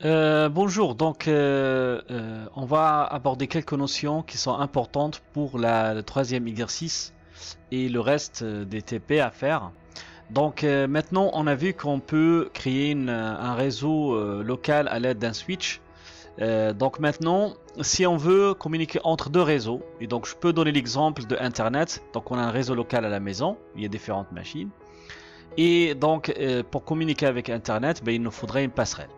Bonjour, on va aborder quelques notions qui sont importantes pour le troisième exercice et le reste des TP à faire. Maintenant on a vu qu'on peut créer un réseau local à l'aide d'un switch. Maintenant si on veut communiquer entre deux réseaux, et donc je peux donner l'exemple de Internet, donc on a un réseau local à la maison, il y a différentes machines, et pour communiquer avec Internet, il nous faudrait une passerelle.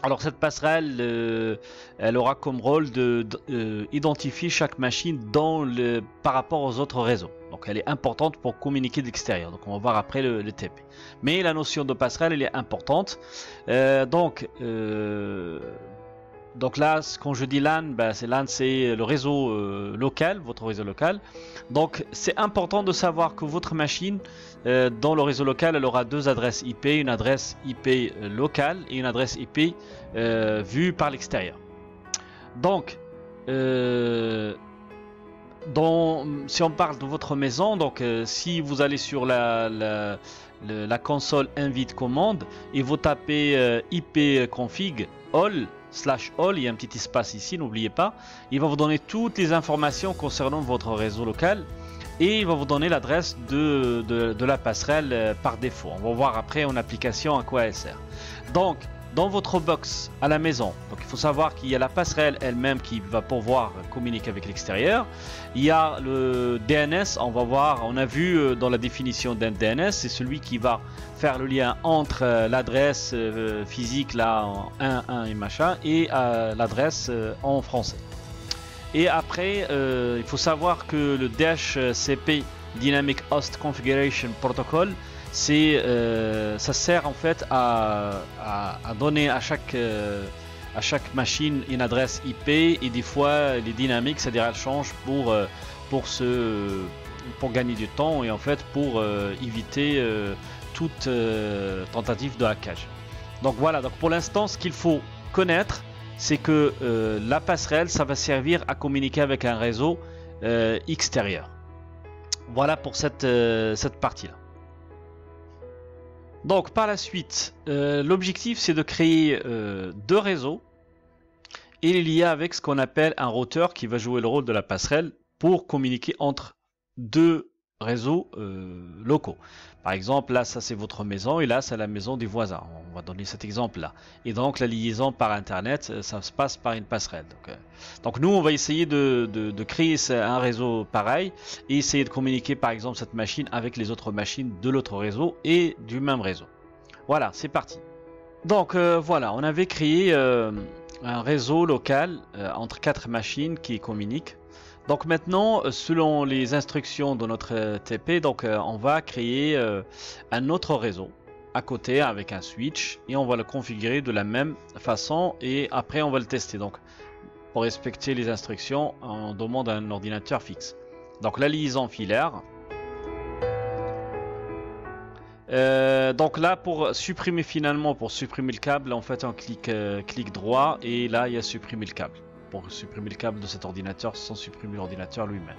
Alors cette passerelle, elle aura comme rôle de identifier chaque machine par rapport aux autres réseaux. Donc elle est importante pour communiquer de l'extérieur. Donc on va voir après le TP. Mais la notion de passerelle, elle est importante. Euh, donc, euh, donc là, quand je dis LAN, LAN c'est le réseau local, votre réseau local. Donc c'est important de savoir que votre machine, dans le réseau local, elle aura deux adresses IP, une adresse IP locale et une adresse IP vue par l'extérieur. Donc, euh, si on parle de votre maison, si vous allez sur la console invite commande et vous tapez IP config all/all, il y a un petit espace ici, n'oubliez pas, il va vous donner toutes les informations concernant votre réseau local et il va vous donner l'adresse de la passerelle par défaut. On va voir après en application à quoi elle sert. Donc, dans votre box à la maison, donc il faut savoir qu'il y a la passerelle elle-même qui va pouvoir communiquer avec l'extérieur. Il y a le DNS, on a vu dans la définition d'un DNS, c'est celui qui va faire le lien entre l'adresse physique là en 1 et machin et l'adresse en français. Et après, il faut savoir que le DHCP Dynamic Host Configuration Protocol, ça sert en fait à donner à chaque machine une adresse IP et des fois les dynamiques, c'est-à-dire elles changent pour gagner du temps et en fait pour éviter toute tentative de hackage. Donc voilà, donc pour l'instant ce qu'il faut connaître, c'est que la passerelle, ça va servir à communiquer avec un réseau extérieur. Voilà pour cette partie-là. Donc par la suite, l'objectif c'est de créer deux réseaux et les lier avec ce qu'on appelle un routeur qui va jouer le rôle de la passerelle pour communiquer entre deux réseaux locaux. Par exemple, là ça c'est votre maison et là c'est la maison des voisins. On va donner cet exemple là. Et donc la liaison par internet, ça se passe par une passerelle. Donc nous on va essayer de créer un réseau pareil et essayer de communiquer par exemple cette machine avec les autres machines de l'autre réseau et du même réseau. Voilà, c'est parti. Donc voilà, on avait créé un réseau local entre quatre machines qui communiquent. Donc maintenant, selon les instructions de notre TP, on va créer un autre réseau à côté avec un switch et on va le configurer de la même façon et après on va le tester. Donc pour respecter les instructions, on demande un ordinateur fixe. Donc la liaison filaire. Donc là pour supprimer le câble, en fait on clique droit et là il y a supprimer le câble. Pour supprimer le câble de cet ordinateur sans supprimer l'ordinateur lui-même.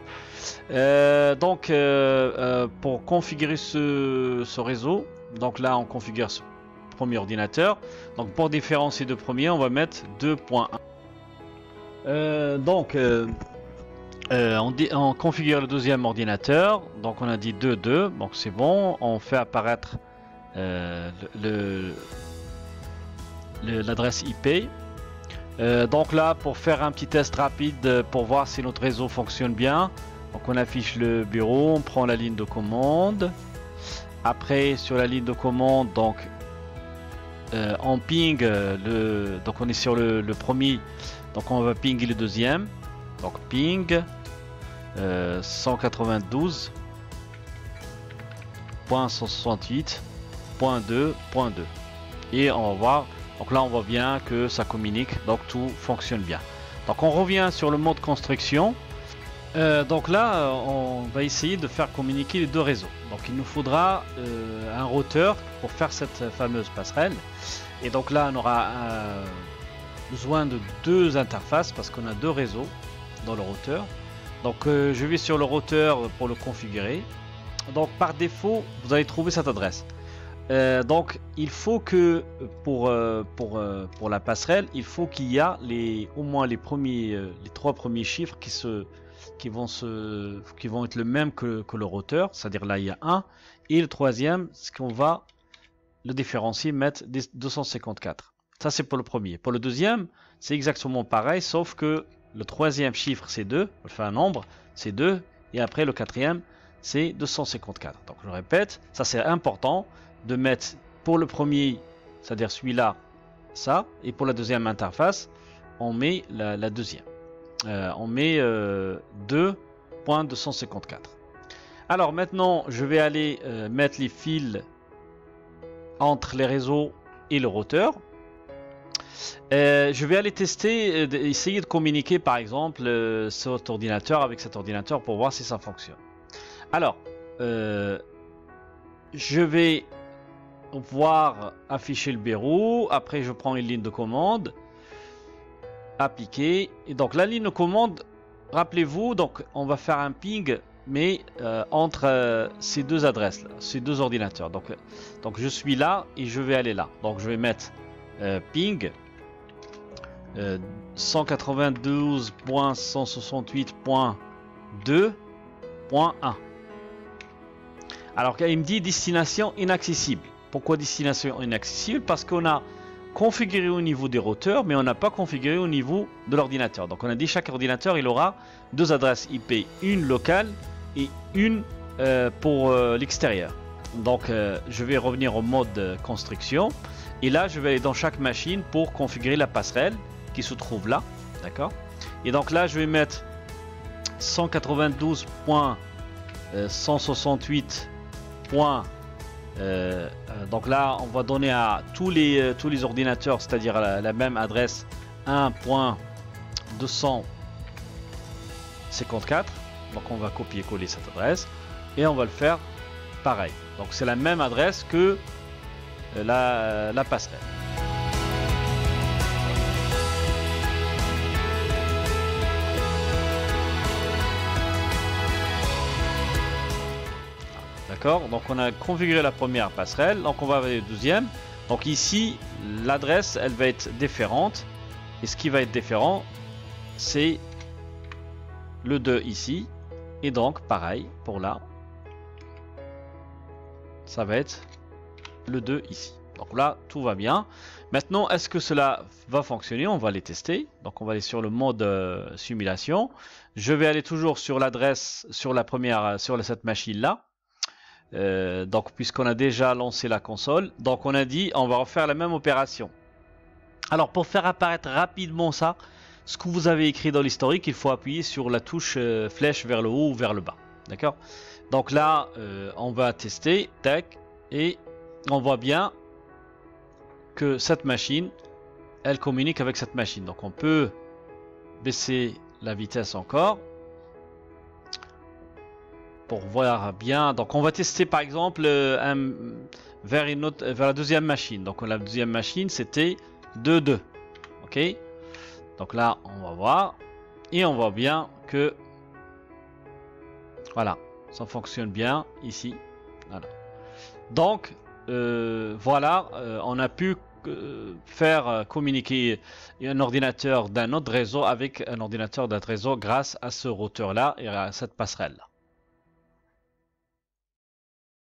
Pour configurer ce réseau, donc là on configure ce premier ordinateur. Donc pour différencier de premier, on va mettre 2.1. On configure le deuxième ordinateur. Donc on a dit 2.2, donc c'est bon. On fait apparaître l'adresse IP. Donc là pour faire un petit test rapide pour voir si notre réseau fonctionne bien, donc on affiche le bureau, on prend la ligne de commande, après sur la ligne de commande on ping donc on est sur le premier, donc on va pinguer le deuxième, donc ping 192.168.2.2 et on va voir. Donc là on voit bien que ça communique, donc tout fonctionne bien. Donc on revient sur le mode construction. Donc là on va essayer de faire communiquer les deux réseaux. Donc il nous faudra un routeur pour faire cette fameuse passerelle. Et donc là on aura besoin de deux interfaces parce qu'on a deux réseaux dans le routeur. Donc je vais sur le routeur pour le configurer. Donc par défaut vous allez trouver cette adresse Donc il faut que pour la passerelle, il faut qu'il y a au moins les trois premiers chiffres qui vont être le même que le routeur, c'est-à-dire là il y a 1, et le troisième, ce qu'on va le différencier, mettre 254. Ça c'est pour le premier. Pour le deuxième, c'est exactement pareil, sauf que le troisième chiffre c'est 2, on fait un nombre, c'est 2, et après le quatrième c'est 254. Donc je répète, ça c'est important de mettre pour le premier, c'est-à-dire celui-là, ça, et pour la deuxième interface, on met la deuxième. On met 2.254. Alors maintenant, je vais aller mettre les fils entre les réseaux et le routeur. Je vais aller tester, essayer de communiquer par exemple cet ordinateur avec cet ordinateur pour voir si ça fonctionne. Alors, je vais voir afficher le verrou, après je prends une ligne de commande, appliquer, et donc la ligne de commande, rappelez-vous, donc on va faire un ping, mais entre ces deux adresses, là, ces deux ordinateurs. Donc je suis là et je vais aller là. Donc je vais mettre ping 192.168.2.1. Alors il me dit destination inaccessible. Pourquoi destination inaccessible? Parce qu'on a configuré au niveau des routeurs, mais on n'a pas configuré au niveau de l'ordinateur. Donc on a dit chaque ordinateur il aura deux adresses IP, une locale et une pour l'extérieur. Donc je vais revenir au mode construction et là je vais aller dans chaque machine pour configurer la passerelle qui se trouve là, d'accord. Et donc là je vais mettre 192.168. Donc là on va donner à tous les ordinateurs, c'est-à-dire la même adresse 1.254. donc on va copier-coller cette adresse et on va le faire pareil. Donc c'est la même adresse que la passerelle. D'accord, donc on a configuré la première passerelle, donc on va aller la deuxième. Donc ici, l'adresse, elle va être différente. Et ce qui va être différent, c'est le 2 ici. Et donc, pareil, pour là, ça va être le 2 ici. Donc là, tout va bien. Maintenant, est-ce que cela va fonctionner? On va les tester. Donc on va aller sur le mode simulation. Je vais aller toujours sur l'adresse, sur la première, sur cette machine-là. Donc puisqu'on a déjà lancé la console, donc on a dit on va refaire la même opération. Alors pour faire apparaître rapidement ça, ce que vous avez écrit dans l'historique, il faut appuyer sur la touche flèche vers le haut ou vers le bas, d'accord. Donc là on va tester, tac, et on voit bien que cette machine elle communique avec cette machine. Donc on peut baisser la vitesse encore pour voir bien. Donc on va tester par exemple vers la deuxième machine. Donc la deuxième machine c'était 2.2. Ok. Donc là on va voir et on voit bien que voilà, ça fonctionne bien ici. Voilà. Donc voilà, on a pu faire communiquer un ordinateur d'un autre réseau avec un ordinateur d'un autre réseau grâce à ce routeur là et à cette passerelle là.